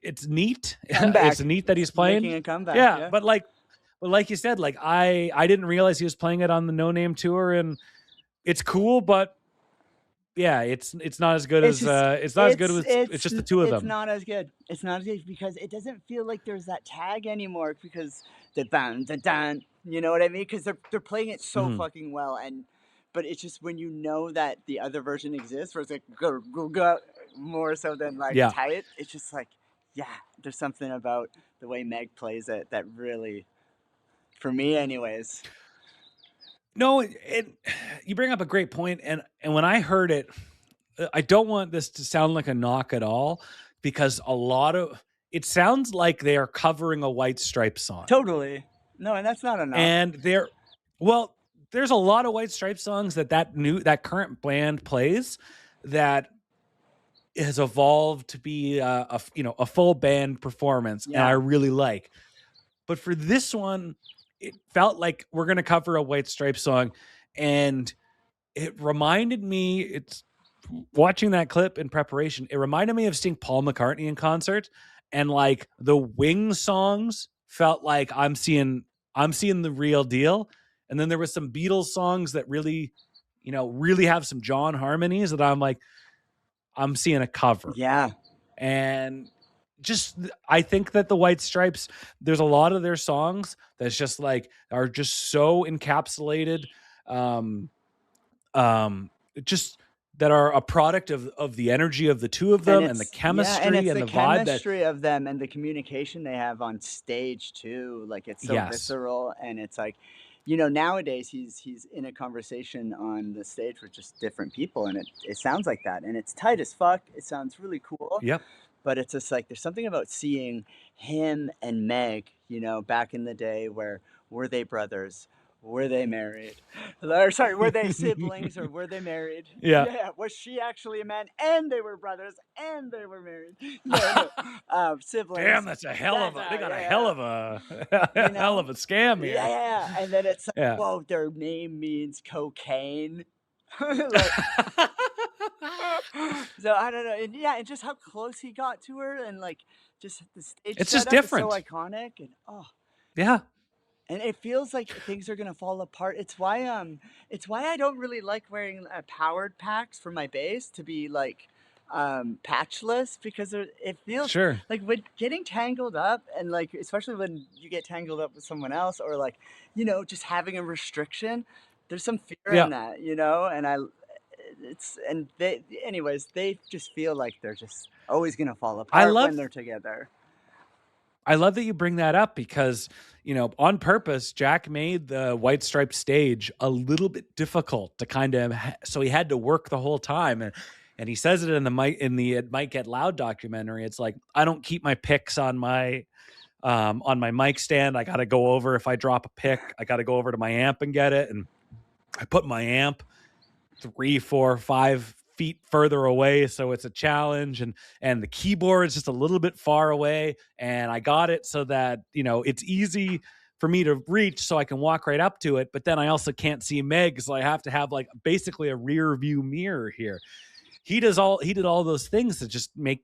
it's neat. Comeback. It's neat that he's playing. Making a comeback. Yeah, but like you said, like I didn't realize he was playing it on the No Name tour, and it's cool, but yeah, it's not as good as it's not as good as it's just the two of them. It's not as good. It's not as good because it doesn't feel like there's that tag anymore, because the dun dun dun, you know what I mean? Because they're playing it so fucking well, but it's just when you know that the other version exists, where it's like go more so than like tight. It's just like, yeah, there's something about the way Meg plays it that really, for me anyways. No, you bring up a great point, and when I heard it, I don't want this to sound like a knock at all, because it sounds like they are covering a White Stripes song. Totally. No, and that's not a knock. And there's a lot of White Stripes songs that current band plays that has evolved to be a full band performance, and I really like. But for this one, it felt like we're going to cover a White Stripes song, and it reminded me, it's watching that clip in preparation, it reminded me of seeing Paul McCartney in concert, and like the Wings songs felt like I'm seeing the real deal. And then there was some Beatles songs that really have some John harmonies that I'm like, I'm seeing a cover. Yeah. And just, I think that the White Stripes, there's a lot of their songs that's just like, are just so encapsulated, just that are a product of the energy of the two of them, and the chemistry, and the vibe, chemistry of them, and the communication they have on stage too. Like, it's so visceral, and it's like, nowadays he's in a conversation on the stage with just different people, and it sounds like that, and it's tight as fuck. It sounds really cool. Yep. But it's just like, there's something about seeing him and Meg, back in the day, where were they brothers? Were they married? Or, sorry, were they siblings, or were they married? Yeah. Was she actually a man, and they were brothers, and they were married? Siblings. Damn, that's a hell of a. They got a hell of a hell of a scam here. Yeah, and then it's like, whoa, their name means cocaine. So I don't know, and just how close he got to her, and like just the stage. It's just different. So iconic, and yeah. And it feels like things are gonna fall apart. It's why I don't really like wearing powered packs for my bass to be like patchless, because it feels like when getting tangled up, and like especially when you get tangled up with someone else, or like just having a restriction. There's some fear in that, and they just feel like they're just always gonna fall apart when they're together. I love that you bring that up, because, on purpose, Jack made the White Stripes stage a little bit difficult to kind of, so he had to work the whole time. And he says it in the It Might Get Loud documentary. It's like, I don't keep my picks on my mic stand. I got to go over, if I drop a pick, I got to go over to my amp and get it. And I put my amp 3, 4, 5 feet further away, so it's a challenge, and the keyboard is just a little bit far away, and I got it so that it's easy for me to reach, so I can walk right up to it, but then I also can't see Meg, so I have to have like basically a rear view mirror here. He did all those things to just make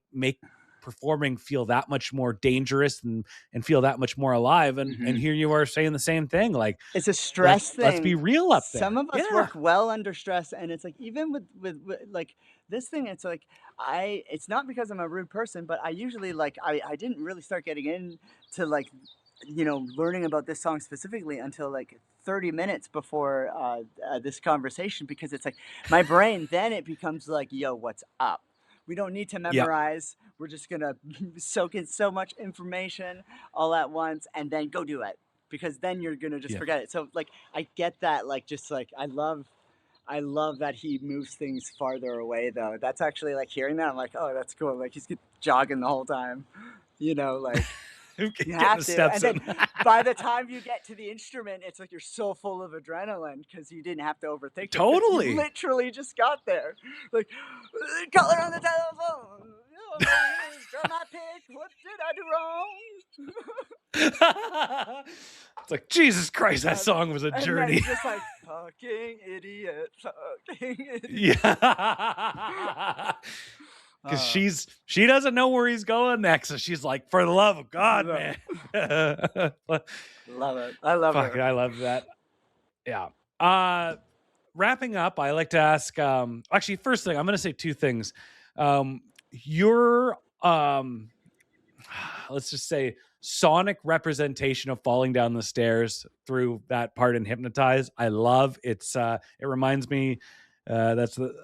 performing feel that much more dangerous and feel that much more alive. And here you are saying the same thing. Like, it's a stress thing. Let's be real up there. Some of us work well under stress, and it's like, even with like this thing, it's like it's not because I'm a rude person, but I usually I didn't really start getting into like learning about this song specifically until like 30 minutes before this conversation, because it's like my brain then it becomes like, yo, what's up? We don't need to memorize. We're just going to soak in so much information all at once and then go do it, because then you're going to just forget it. So like, I get that. Like, just like, I love that he moves things farther away though. That's actually like, hearing that, I'm like, oh, that's cool. Like, he's jogging the whole time, like, You Getting have the to. steps And in. then by the time you get to the instrument, it's like you're so full of adrenaline because you didn't have to overthink it. 'Cause Totally. You literally just got there. Like, caller on the telephone. Oh, got my pick. What did I do wrong? It's like, Jesus Christ, that song was a And journey. then just like, fucking idiot. Fucking idiot. Yeah. Because she doesn't know where he's going next. So she's like, for the love of God, man. Love it. I love Fuck her. it, I love that. Yeah. Wrapping up, I like to ask, actually, first thing, I'm going to say two things. Your, let's just say, sonic representation of falling down the stairs through that part in Hypnotize, I love. It reminds me, that's the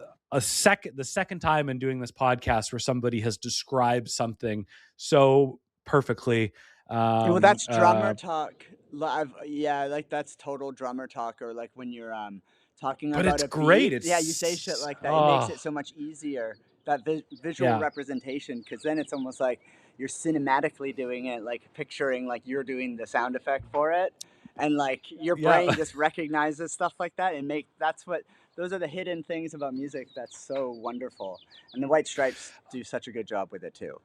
second time in doing this podcast where somebody has described something so perfectly. Well, that's drummer talk. Yeah, like that's total drummer talk. Or like when you're talking but about it's a great. beat. Yeah, you say shit like that. It makes it so much easier. That visual representation, because then it's almost like you're cinematically doing it, like picturing like you're doing the sound effect for it, and like your brain just recognizes stuff like that and those are the hidden things about music that's so wonderful. And the White Stripes do such a good job with it too.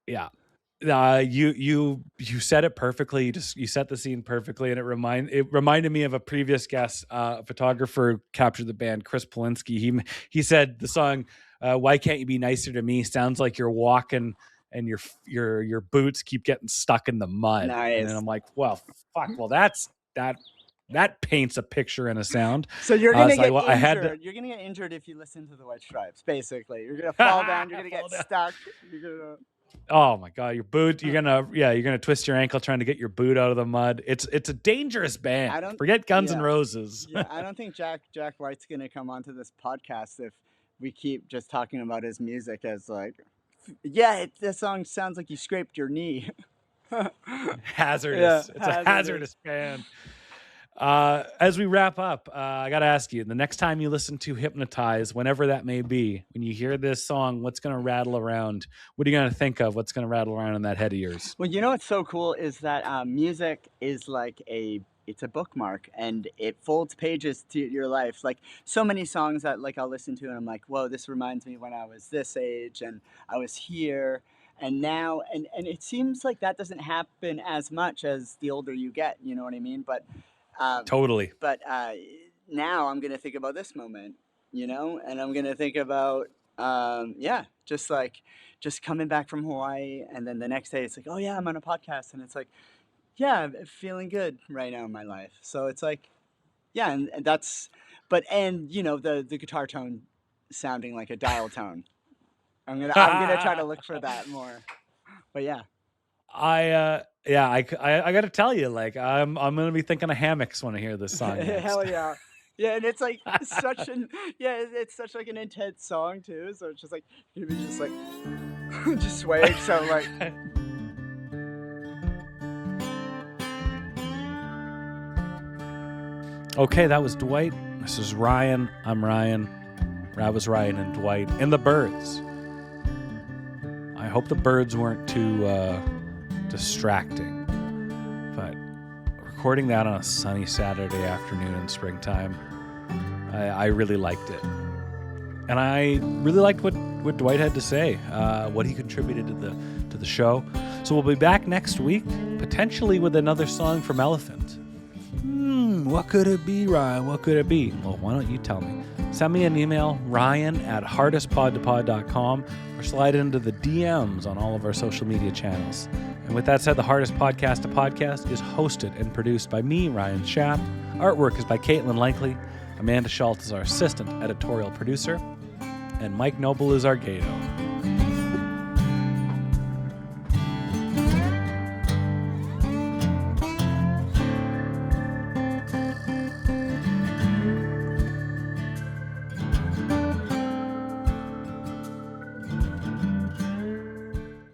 Yeah. You said it perfectly. You set the scene perfectly, and it reminded me of a previous guest, photographer who captured the band, Chris Polinsky. He said the song "Why Can't You Be Nicer to Me" sounds like you're walking and your boots keep getting stuck in the mud. Nice. And then I'm like, well, fuck. Well, that paints a picture and a sound. So you're gonna get injured. You're gonna get injured if you listen to the White Stripes. Basically, you're gonna fall down. You're gonna get stuck. You're gonna. Oh my God, your boot! You're gonna twist your ankle trying to get your boot out of the mud. It's a dangerous band. Forget Guns N' Roses. Yeah, I don't think Jack White's gonna come onto this podcast if we keep just talking about his music as like, this song sounds like you scraped your knee. Hazardous. It's a hazardous band. As we wrap up, I got to ask you, the next time you listen to Hypnotize, whenever that may be, when you hear this song, what's going to rattle around? What are you going to think of? What's going to rattle around in that head of yours? Well, you know what's so cool is that music is like it's a bookmark, and it folds pages to your life. Like so many songs that like I'll listen to and I'm like, whoa, this reminds me when I was this age and I was here. And now, and it seems like that doesn't happen as much as the older you get, you know what I mean? But totally. But now I'm gonna think about this moment, you know, and I'm gonna think about just coming back from Hawaii, and then the next day it's like, oh yeah, I'm on a podcast, and it's like, yeah, I'm feeling good right now in my life. So it's like, yeah, and that's, and you know, the guitar tone sounding like a dial tone. I'm gonna try to look for that more. But yeah. I got to tell you, like I'm gonna be thinking of hammocks when I hear this song. Hell yeah, yeah, and it's like it's such like an intense song too. So it's just like you'd be just like just swaying. So like. Okay, that was Dwight. This is Ryan. I'm Ryan. That was Ryan and Dwight and the birds. I hope the birds weren't too distracting, but recording that on a sunny Saturday afternoon in springtime, I really liked it, and I really liked what Dwight had to say, what he contributed to the show. So we'll be back next week, potentially with another song from Elephant. What could it be, Ryan? What could it be? Well, why don't you tell me? Send me an email, ryan@hardestpodtopod.com, or slide into the DMs on all of our social media channels. And with that said, the Hardest Podcast to Podcast is hosted and produced by me, Ryan Schaap. Artwork is by Catlin Likely. Amanda Schultz is our assistant editorial producer. And Mike Noble is our Gato.